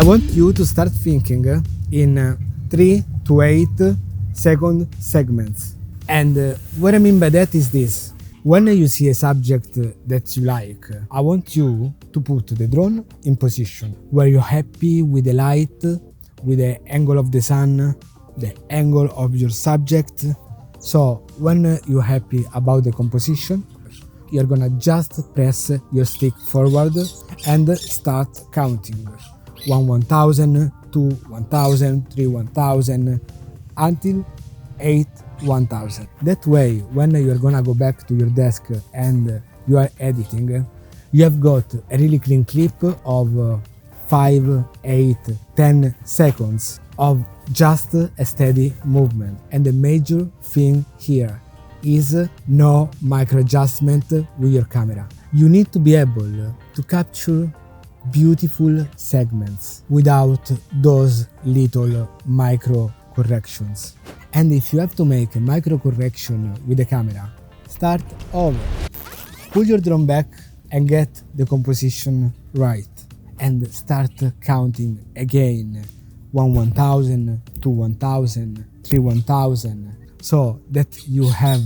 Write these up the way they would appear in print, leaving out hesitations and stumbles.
I want you to start thinking in 3 to 8 second segments. And what I mean by that is this. When you see a subject that you like, I want you to put the drone in position where you're happy with the light, with the angle of the sun, the angle of your subject. So when you're happy about the composition, you're gonna just press your stick forward and start counting. 1,000, 2, 1,000, 3, 1,000, until 8, 1,000. That way, when you're gonna go back to your desk and you are editing, you have got a really clean clip of 5, 8, 10 seconds of just a steady movement. And the major thing here is no micro adjustment with your camera. You need to be able to capture beautiful segments without those little micro corrections. And if you have to make a micro correction with the camera, start over. Pull your drone back and get the composition right. And start counting again. 1,000, 2, 1,000, 3, 1,000. So that you have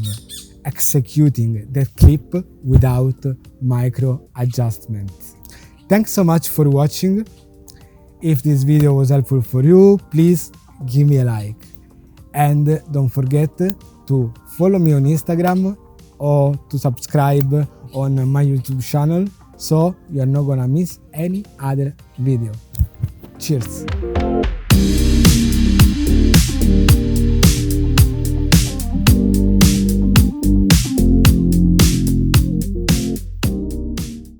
executing that clip without micro adjustments. Thanks so much for watching. If this video was helpful for you, please give me a like. And don't forget to follow me on Instagram or to subscribe on my YouTube channel so you're not gonna miss any other video. Cheers!